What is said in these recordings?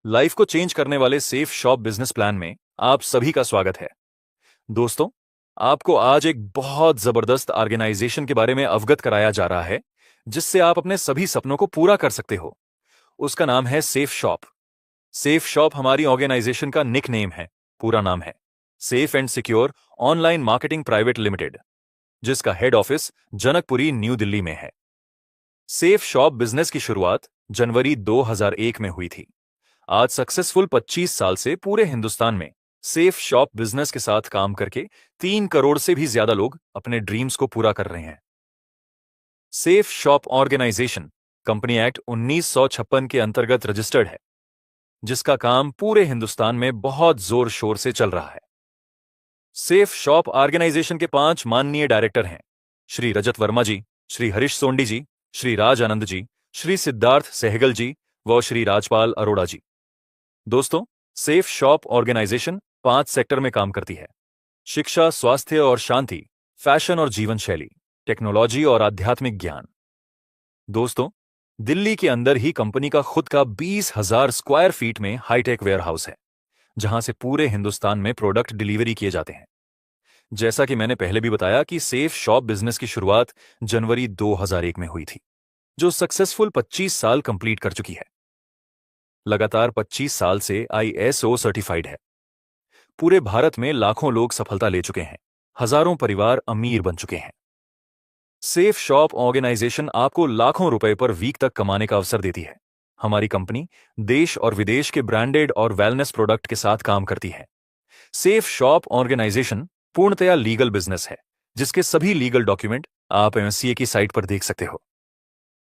Life को change करने वाले सेफ शॉप बिजनेस प्लान में आप सभी का स्वागत है। दोस्तों, आपको आज एक बहुत जबरदस्त ऑर्गेनाइजेशन के बारे में अवगत कराया जा रहा है जिससे आप अपने सभी सपनों को पूरा कर सकते हो। उसका नाम है सेफ शॉप। सेफ शॉप हमारी ऑर्गेनाइजेशन का निक नेम है। पूरा नाम है safe and secure online marketing private limited, जिसका head office Janakpuri New Delhi में है। सेफ शॉप बिजनेस की शुरुआत जनवरी 2001 में हुई थी। आज सक्सेसफुल 25 साल से पूरे हिंदुस्तान में सेफ शॉप बिजनेस के साथ काम करके 3 करोड़ से भी ज्यादा लोग अपने ड्रीम्स को पूरा कर रहे हैं। Safe shop organisation company act 1956 के अंतर्गत रजिस्टर्ड है, जिसका काम पूरे हिंदुस्तान में बहुत जोर शोर से चल रहा है। सेफ शॉप ऑर्गेनाइजेशन के 5 माननीय डायरेक्टर हैं: श्री रजत वर्मा जी, श्री हरीश सोंडी जी, श्री राज आनंद जी, श्री सिद्धार्थ सहगल जी व श्री राजपाल अरोड़ा जी। दोस्तों, सेफ शॉप ऑर्गेनाइजेशन 5 सेक्टर में काम करती है: शिक्षा, स्वास्थ्य और शांति, फैशन और जीवन शैली, टेक्नोलॉजी और आध्यात्मिक ज्ञान। दोस्तों, दिल्ली के अंदर ही कंपनी का खुद का 20,000 स्क्वायर फीट में हाईटेक वेयरहाउस है, जहां से पूरे हिंदुस्तान में प्रोडक्ट डिलीवरी किए जाते हैं। जैसा कि मैंने पहले भी बताया कि सेफ शॉप बिजनेस की शुरुआत जनवरी 2001 में हुई थी, जो सक्सेसफुल 25 साल कंप्लीट कर चुकी है। लगातार 25 साल से ISO सर्टिफाइड है। पूरे भारत में लाखों लोग सफलता ले चुके हैं, हजारों परिवार अमीर बन चुके हैं। सेफ शॉप ऑर्गेनाइजेशन आपको लाखों रुपए पर वीक तक कमाने का अवसर देती है। हमारी कंपनी देश और विदेश के ब्रांडेड और वेलनेस प्रोडक्ट के साथ काम करती है। सेफ शॉप ऑर्गेनाइजेशन पूर्णतया लीगल बिजनेस है, जिसके सभी लीगल डॉक्यूमेंट आप MSCA की साइट पर देख सकते हो।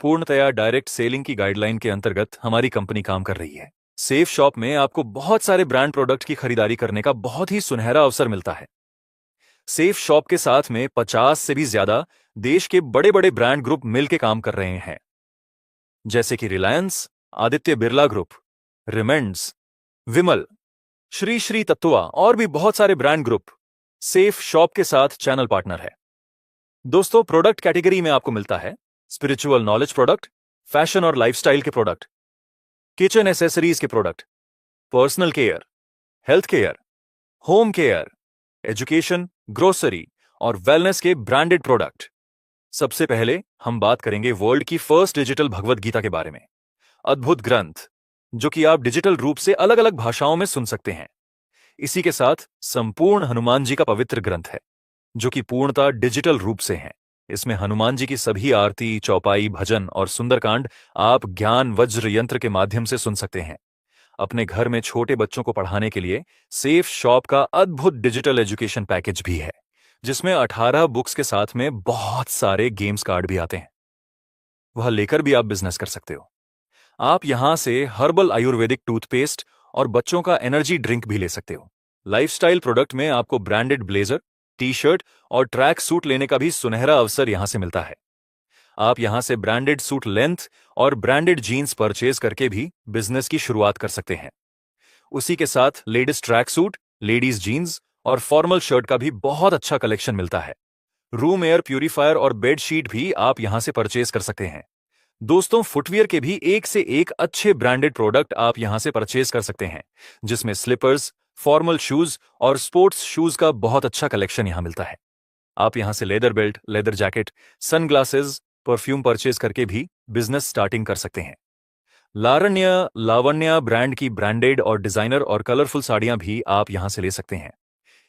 पूर्णतया डायरेक्ट सेलिंग की गाइडलाइन के अंतर्गत हमारी कंपनी काम कर रही है। सेफ शॉप में आपको बहुत सारे ब्रांड प्रोडक्ट की खरीदारी करने का बहुत ही सुनहरा अवसर मिलता है। सेफ शॉप के साथ में 50 से भी ज्यादा देश के बड़े बड़े ब्रांड ग्रुप मिलकर काम कर रहे हैं, जैसे कि रिलायंस, आदित्य बिरला ग्रुप, रिमेंड्स, विमल, श्री श्री तत्वा और भी बहुत सारे ब्रांड ग्रुप सेफ शॉप के साथ चैनल पार्टनर है। दोस्तों, प्रोडक्ट कैटेगरी में आपको मिलता है स्पिरिचुअल नॉलेज प्रोडक्ट, फैशन और लाइफस्टाइल के प्रोडक्ट, किचन एसेसरीज के product, personal care, health care, home care, education, grocery और वेलनेस के ब्रांडेड प्रोडक्ट। सबसे पहले हम बात करेंगे वर्ल्ड की फर्स्ट डिजिटल भगवत गीता के बारे में। अद्भुत ग्रंथ, जो कि आप डिजिटल रूप से अलग अलग भाषाओं में सुन सकते हैं। इसी के साथ संपूर्ण हनुमान जी का पवित्र ग्रंथ है, जो कि पूर्णतः डिजिटल रूप से है। इसमें हनुमान जी की सभी आरती, चौपाई, भजन और सुंदरकांड आप ज्ञान वज्र यंत्र के माध्यम से सुन सकते हैं। अपने घर में छोटे बच्चों को पढ़ाने के लिए सेफ शॉप का अद्भुत डिजिटल एजुकेशन पैकेज भी है, जिसमें 18 बुक्स के साथ में बहुत सारे गेम्स कार्ड भी आते हैं। वह लेकर भी आप बिजनेस कर सकते हो। आप यहां से हर्बल आयुर्वेदिक टूथपेस्ट और बच्चों का एनर्जी ड्रिंक भी ले सकते हो। लाइफस्टाइल प्रोडक्ट में आपको ब्रांडेड ब्लेजर, टी शर्ट और ट्रैक सूट लेने का भी सुनहरा अवसर यहां से मिलता है। आप यहां से ब्रांडेड सूट लेंथ और ब्रांडेड जीन्स परचेज करके भी बिजनेस की शुरुआत कर सकते हैं। उसी के साथ ladies track suit, ladies jeans और फॉर्मल शर्ट का भी बहुत अच्छा कलेक्शन मिलता है। रूम एयर प्यूरिफायर और बेड शीट भी आप यहां से परचेज कर सकते हैं। दोस्तों, फुटवियर के भी एक से एक अच्छे ब्रांडेड प्रोडक्ट आप यहां से परचेज कर सकते हैं, जिसमें स्लीपर्स, फॉर्मल शूज और स्पोर्ट्स शूज का बहुत अच्छा कलेक्शन यहां मिलता है। आप यहां से leather belt, leather jacket, sunglasses, perfume purchase करके भी बिजनेस स्टार्टिंग कर सकते हैं। लावण्या ब्रांड की ब्रांडेड और डिजाइनर और कलरफुल साड़ियां भी आप यहां से ले सकते हैं।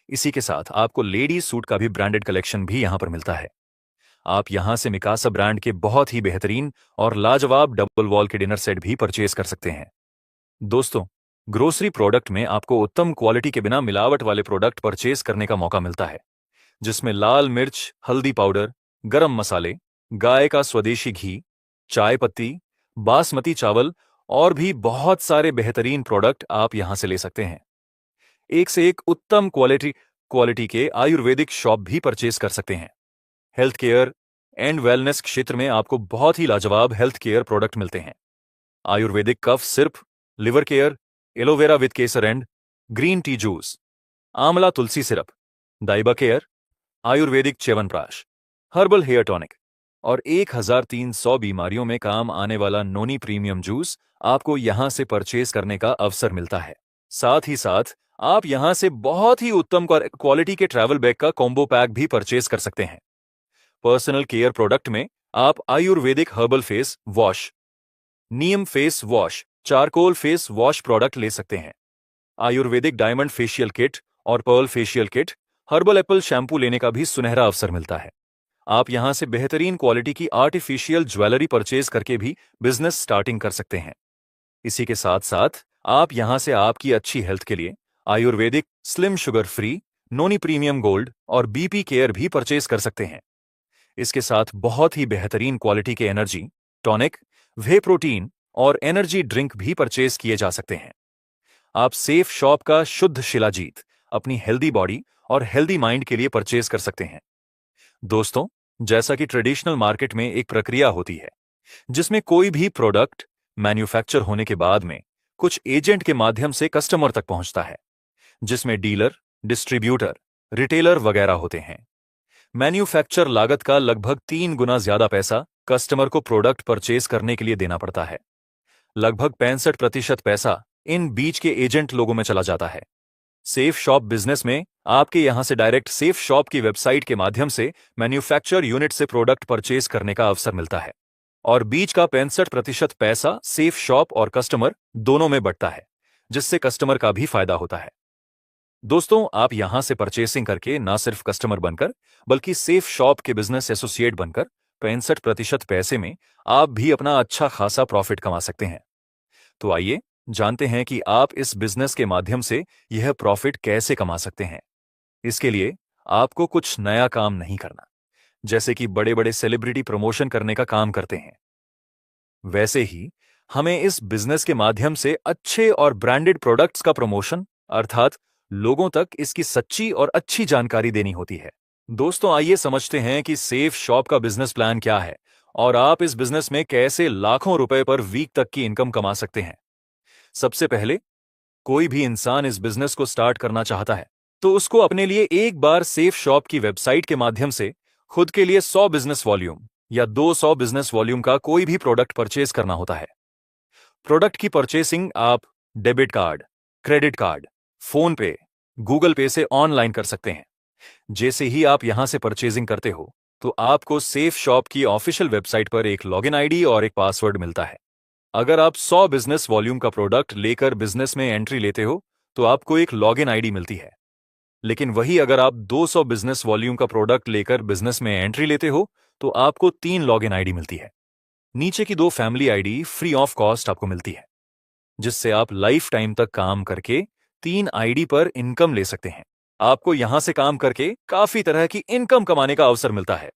इसी के साथ आपको लेडीज सूट का भी ब्रांडेड कलेक्शन भी यहां पर मिलता है। आप यहां से मिकासा ब्रांड के बहुत ही बेहतरीन और लाजवाब डबल वॉल के डिनर सेट भी परचेज कर सकते हैं। दोस्तों, ग्रोसरी प्रोडक्ट में आपको उत्तम क्वालिटी के बिना मिलावट वाले प्रोडक्ट परचेज करने का मौका मिलता है, जिसमें लाल मिर्च, हल्दी पाउडर, गरम मसाले, गाय का स्वदेशी घी, चाय पत्ती, बासमती चावल और भी बहुत सारे बेहतरीन प्रोडक्ट आप यहां से ले सकते हैं। एक से एक उत्तम क्वालिटी के आयुर्वेदिक शॉप भी परचेज कर सकते हैं। हेल्थ केयर एंड वेलनेस क्षेत्र में आपको बहुत ही लाजवाब हेल्थ केयर प्रोडक्ट मिलते हैं। Ayurvedic cough syrup, liver care, aloe vera with kesar and green tea juice, amla tulsi syrup, दाइबा care, Ayurvedic chyawanprash, herbal hair tonic और 1300 बीमारियों में काम आने वाला नोनी प्रीमियम जूस आपको यहां से परचेज करने का अवसर मिलता है। साथ ही साथ आप यहां से बहुत ही उत्तम क्वालिटी के ट्रैवल बैग का कॉम्बो पैक भी परचेज कर सकते हैं। पर्सनल केयर प्रोडक्ट में आप Ayurvedic herbal face wash, neem face wash, charcoal face wash product ले सकते हैं। आयुर्वेदिक डायमंड फेशियल किट और pearl facial kit, herbal apple shampoo लेने का भी सुनहरा अवसर मिलता है। आप यहां से बेहतरीन क्वालिटी की आर्टिफिशियल ज्वेलरी परचेज करके भी बिजनेस स्टार्टिंग कर सकते हैं। इसी के साथ साथ आप यहां से आपकी अच्छी हेल्थ के लिए आयुर्वेदिक स्लिम शुगर फ्री, नोनी प्रीमियम गोल्ड और बीपी केयर भी परचेज कर सकते हैं। इसके साथ बहुत ही बेहतरीन क्वालिटी के एनर्जी, टॉनिक, वे प्रोटीन और एनर्जी ड्रिंक भी परचेज किए जा सकते हैं। आप सेफ शॉप का शुद्ध शिलाजीत अपनी हेल्दी बॉडी और हेल्दी माइंड के लिए परचेज कर सकते हैं। दोस्तों, जैसा कि ट्रेडिशनल मार्केट में एक प्रक्रिया होती है जिसमें कोई भी प्रोडक्ट मैन्युफैक्चर होने के बाद में कुछ एजेंट के माध्यम से कस्टमर तक पहुंचता है, जिसमें डीलर, डिस्ट्रीब्यूटर, रिटेलर वगैरह होते हैं। मैन्युफैक्चर लागत का लगभग 3 गुना ज्यादा पैसा कस्टमर को प्रोडक्ट परचेज करने के लिए देना पड़ता है। लगभग 65% पैसा इन बीच के एजेंट लोगों में चला जाता है। सेफ शॉप बिजनेस में आपके यहां से डायरेक्ट सेफ शॉप की वेबसाइट के माध्यम से मैन्युफैक्चर यूनिट से प्रोडक्ट परचेज करने का अवसर मिलता है और बीच का 65% पैसा सेफ शॉप और कस्टमर दोनों में बंटता है, जिससे कस्टमर का भी फायदा होता है। दोस्तों, आप यहां से परचेसिंग करके ना सिर्फ कस्टमर बनकर बल्कि सेफ शॉप के बिजनेस एसोसिएट बनकर 65% पैसे में आप भी अपना अच्छा खासा प्रॉफिट कमा सकते हैं। तो आइए जानते हैं कि आप इस बिजनेस के माध्यम से यह प्रॉफिट कैसे कमा सकते हैं। इसके लिए आपको कुछ नया काम नहीं करना, जैसे कि बड़े बड़े सेलिब्रिटी प्रमोशन करने का काम करते हैं। वैसे ही हमें इस बिजनेस के माध्यम से अच्छे और ब्रांडेड प्रोडक्ट्स का प्रमोशन अर्थात लोगों तक इसकी सच्ची और अच्छी जानकारी देनी होती है। दोस्तों, आइए समझते हैं कि सेफ शॉप का बिजनेस प्लान क्या है और आप इस बिजनेस में कैसे लाखों रुपए पर वीक तक की इनकम कमा सकते हैं। सबसे पहले, कोई भी इंसान इस बिजनेस को स्टार्ट करना चाहता है तो उसको अपने लिए एक बार सेफ शॉप की वेबसाइट के माध्यम से खुद के लिए 100 बिजनेस वॉल्यूम या 200 बिजनेस वॉल्यूम का कोई भी प्रोडक्ट परचेज करना होता है। प्रोडक्ट की परचेसिंग आप debit card, credit card, phone पे, गूगल पे से ऑनलाइन कर सकते हैं। जैसे ही आप यहां से परचेजिंग करते हो तो आपको सेफ शॉप की ऑफिशियल वेबसाइट पर एक लॉगिन आईडी और एक पासवर्ड मिलता है। अगर आप 100 बिजनेस वॉल्यूम का प्रोडक्ट लेकर बिजनेस में एंट्री लेते हो तो आपको एक लॉगिन आईडी मिलती है, लेकिन वही अगर आप 200 बिजनेस वॉल्यूम का प्रोडक्ट लेकर बिजनेस में एंट्री लेते हो तो आपको 3 लॉगिन आईडी मिलती है। नीचे की 2 family ID free of cost आपको मिलती है, जिससे आप लाइफ टाइम तक काम करके 3 आईडी पर इनकम ले सकते हैं। आपको यहां से काम करके काफी तरह की इनकम कमाने का अवसर मिलता है,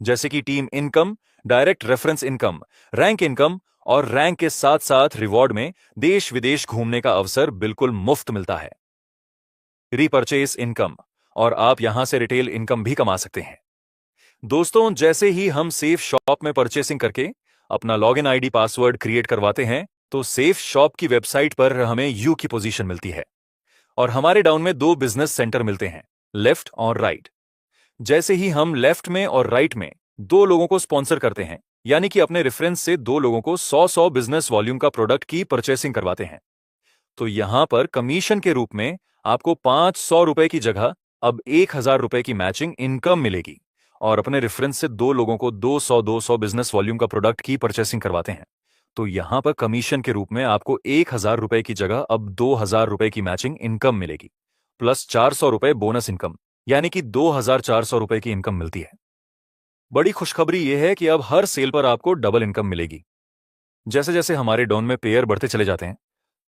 जैसे कि team income, direct reference income, rank income और रैंक के साथ साथ रिवॉर्ड में देश विदेश घूमने का अवसर बिल्कुल मुफ्त मिलता है। रीपरचेस इनकम, और आप यहां से रिटेल इनकम भी कमा सकते हैं। दोस्तों, जैसे ही हम सेफ शॉप में परचेसिंग करके अपना लॉगिन आईडी पासवर्ड क्रिएट करवाते हैं तो सेफ शॉप की वेबसाइट पर हमें यू की पोजीशन मिलती है और हमारे डाउन में 2 बिजनेस सेंटर मिलते हैं, लेफ्ट और राइट। जैसे ही हम लेफ्ट में और राइट में 2 लोगों को स्पॉन्सर करते हैं, यानी कि अपने रेफरेंस से 2 लोगों को 100 बिजनेस वॉल्यूम का प्रोडक्ट की परचेसिंग करवाते हैं, तो यहां पर कमीशन के रूप में आपको 500 रुपए की जगह अब 1000 रुपए की मैचिंग इनकम मिलेगी और अपने रेफरेंस से 2 लोगों को 200 बिजनेस वॉल्यूम का प्रोडक्ट की परचेसिंग करवाते हैं, तो यहां पर कमीशन के रूप में आपको 1000 रुपए की जगह अब 2000 रुपए की मैचिंग इनकम मिलेगी, प्लस 400 रुपए बोनस इनकम, यानी कि 2400 रुपए की इनकम मिलती है। बड़ी खुशखबरी यह है कि अब हर सेल पर आपको डबल इनकम मिलेगी। जैसे जैसे हमारे डाउन में पेयर बढ़ते चले जाते हैं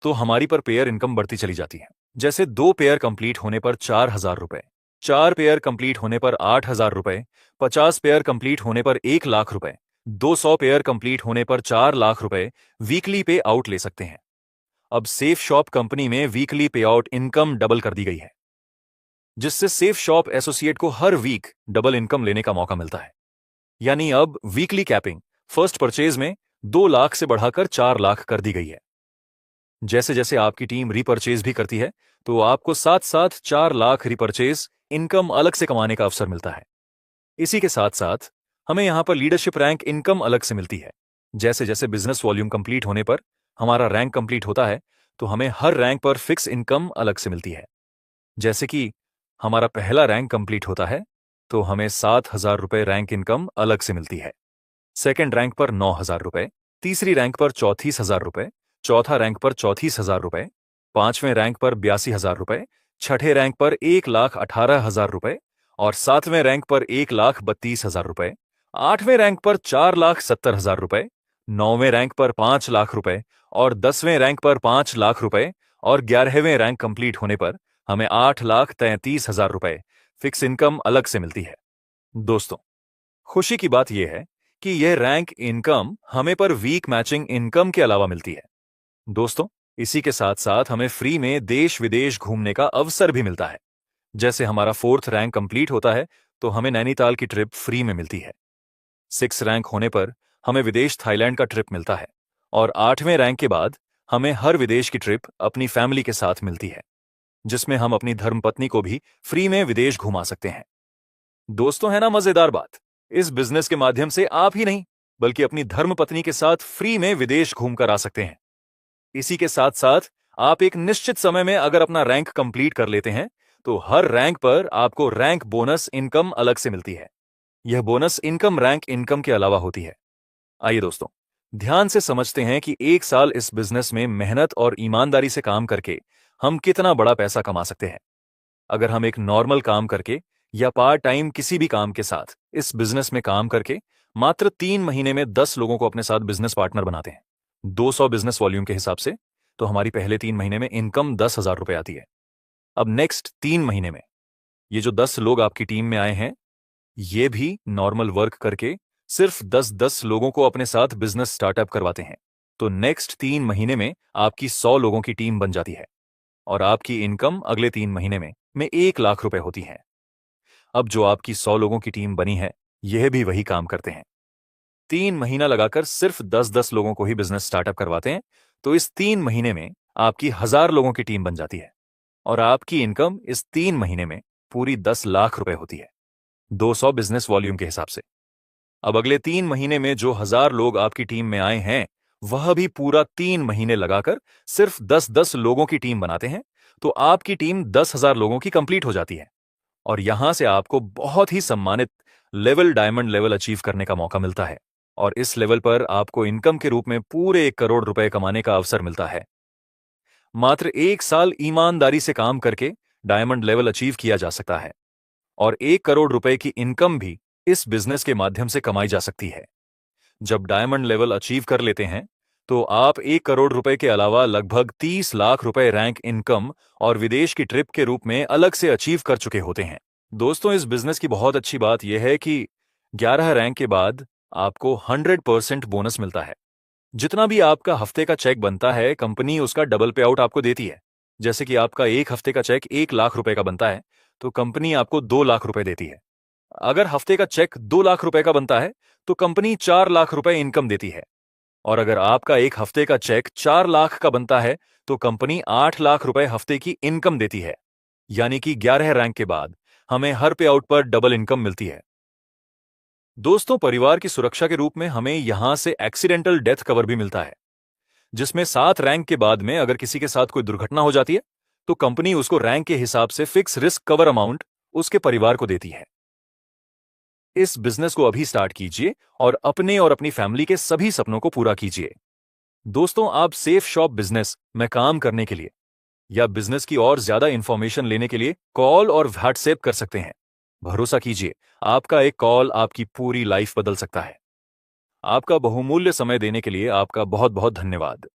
तो हमारी पर पेयर इनकम बढ़ती चली जाती है। जैसे 2 पेयर कंप्लीट होने पर 4000 रुपए, 4 पेयर कंप्लीट होने पर 8000 रुपए, 50 पेयर कंप्लीट होने पर 1 लाख रुपए, 200 पेयर कंप्लीट होने पर 4 लाख रुपए वीकली पे आउट ले सकते हैं। अब सेफ शॉप कंपनी में वीकली पे आउट इनकम डबल कर दी गई है, जिससे सेफ शॉप एसोसिएट को हर वीक डबल इनकम लेने का मौका मिलता है। यानी अब वीकली कैपिंग फर्स्ट परचेज में 2 लाख से बढ़ाकर 4 लाख कर दी गई है। जैसे जैसे आपकी टीम रीपरचेज भी करती है तो आपको साथ साथ 4 लाख रीपरचेज इनकम अलग से कमाने का अवसर मिलता है। इसी के साथ साथ हमें यहाँ पर लीडरशिप रैंक इनकम अलग से मिलती है। जैसे जैसे बिजनेस वॉल्यूम कंप्लीट होने पर हमारा रैंक कंप्लीट होता है तो हमें हर रैंक पर फिक्स इनकम अलग से मिलती है। जैसे कि हमारा पहला रैंक कंप्लीट होता है तो हमें 7,000 रुपये रैंक इनकम अलग से मिलती है। सेकंड रैंक पर 9,000 रुपये, तीसरी रैंक पर 34,000 रुपये, चौथा रैंक पर 34,000 रुपये, पांचवें रैंक पर 82,000 रुपये, छठे रैंक पर 1,18,000 रुपये और सातवें रैंक पर 1,32,000 रुपये, आठवें रैंक पर 4,70,000 रुपये, नौवें रैंक पर 5,00,000 रुपये और 10वें रैंक पर 5,00,000 रुपये और 11वें रैंक कंप्लीट होने पर हमें 8,33,000 रुपये फिक्स इनकम अलग से मिलती है। दोस्तों, खुशी की बात यह है कि यह रैंक इनकम हमें पर वीक मैचिंग इनकम के अलावा मिलती है। दोस्तों, इसी के साथ साथ हमें फ्री में देश विदेश घूमने का अवसर भी मिलता है। जैसे हमारा फोर्थ रैंक कंप्लीट होता है तो हमें नैनीताल की ट्रिप फ्री में मिलती है। 6 रैंक होने पर हमें विदेश थाईलैंड का ट्रिप मिलता है और 8वें रैंक के बाद हमें हर विदेश की ट्रिप अपनी फैमिली के साथ मिलती है, जिसमें हम अपनी धर्मपत्नी को भी फ्री में विदेश घुमा सकते हैं। दोस्तों, है ना मजेदार बात? इस बिजनेस के माध्यम से आप ही नहीं बल्कि अपनी धर्मपत्नी के साथ फ्री में विदेश घूमकर आ सकते हैं। इसी के साथ साथ आप एक निश्चित समय में अगर अपना रैंक कंप्लीट कर लेते हैं तो हर रैंक पर आपको रैंक बोनस इनकम अलग से मिलती है। यह बोनस इनकम रैंक इनकम के अलावा होती है। आइए दोस्तों, ध्यान से समझते हैं कि एक साल इस बिजनेस में मेहनत और ईमानदारी से काम करके हम कितना बड़ा पैसा कमा सकते हैं। अगर हम एक नॉर्मल काम करके या पार्ट टाइम किसी भी काम के साथ इस बिजनेस में काम करके मात्र 3 महीने में 10 लोगों को अपने साथ बिजनेस पार्टनर बनाते हैं 200 बिजनेस वॉल्यूम के हिसाब से, तो हमारी पहले 3 महीने में इनकम 10,000 रुपये आती है। अब नेक्स्ट 3 महीने में ये जो 10 लोग आपकी टीम में आए हैं, ये भी नॉर्मल वर्क करके सिर्फ 10-10 लोगों को अपने साथ बिजनेस स्टार्टअप करवाते हैं, तो नेक्स्ट 3 महीने में आपकी 100 लोगों की टीम बन जाती है और आपकी इनकम अगले 3 महीने में 1,00,000 रुपए होती है। अब जो आपकी 100 लोगों की टीम बनी है, यह भी वही काम करते हैं। 3 महीना लगाकर सिर्फ 10-10 लोगों को ही बिजनेस स्टार्टअप करवाते हैं, तो इस 3 महीने में आपकी 1,000 लोगों की टीम बन जाती है और आपकी इनकम इस 3 महीने में पूरी 10,00,000 रुपए होती है 200 बिजनेस वॉल्यूम के हिसाब से। अब अगले 3 महीने में जो 1,000 लोग आपकी टीम में आए हैं, वह भी पूरा 3 महीने लगाकर सिर्फ 10-10 लोगों की टीम बनाते हैं, तो आपकी टीम 10,000 लोगों की कंप्लीट हो जाती है और यहां से आपको बहुत ही सम्मानित लेवल डायमंड लेवल अचीव करने का मौका मिलता है और इस लेवल पर आपको इनकम के रूप में पूरे 1 करोड़ रुपए कमाने का अवसर मिलता है। मात्र 1 साल ईमानदारी से काम करके डायमंड लेवल अचीव किया जा सकता है और 1 करोड़ रुपए की इनकम भी इस बिजनेस के माध्यम से कमाई जा सकती है। जब डायमंड लेवल अचीव कर लेते हैं तो आप 1 करोड़ रुपए के अलावा लगभग 30 लाख रुपए रैंक इनकम और विदेश की ट्रिप के रूप में अलग से अचीव कर चुके होते हैं। दोस्तों, इस बिजनेस की बहुत अच्छी बात यह है कि 11 रैंक के बाद आपको 100% बोनस मिलता है। जितना भी आपका हफ्ते का चेक बनता है, कंपनी उसका डबल पे आउट आपको देती है। जैसे कि आपका एक हफ्ते का चेक 1,00,000 रुपए का बनता है, तो कंपनी आपको 2,00,000 रुपए देती है। अगर हफ्ते का चेक 2,00,000 रुपए का बनता है, तो कंपनी 4,00,000 रुपए इनकम देती है और अगर आपका एक हफ्ते का चेक 4,00,000 का बनता है, तो कंपनी 8,00,000 रुपए हफ्ते की इनकम देती है। यानी कि 11 रैंक के बाद हमें हर पे आउट पर डबल इनकम मिलती है। दोस्तों, परिवार की सुरक्षा के रूप में हमें यहां से एक्सीडेंटल डेथ कवर भी मिलता है, जिसमें 7 रैंक के बाद में अगर किसी के साथ कोई दुर्घटना हो जाती है, तो कंपनी उसको रैंक के हिसाब से फिक्स रिस्क कवर अमाउंट उसके परिवार को देती है। इस बिजनेस को अभी स्टार्ट कीजिए और अपने और अपनी फैमिली के सभी सपनों को पूरा कीजिए। दोस्तों, आप सेफ शॉप बिजनेस में काम करने के लिए या बिजनेस की और ज्यादा इंफॉर्मेशन लेने के लिए कॉल और व्हाट्सएप कर सकते हैं। भरोसा कीजिए, आपका एक कॉल आपकी पूरी लाइफ बदल सकता है। आपका बहुमूल्य समय देने के लिए आपका बहुत बहुत धन्यवाद।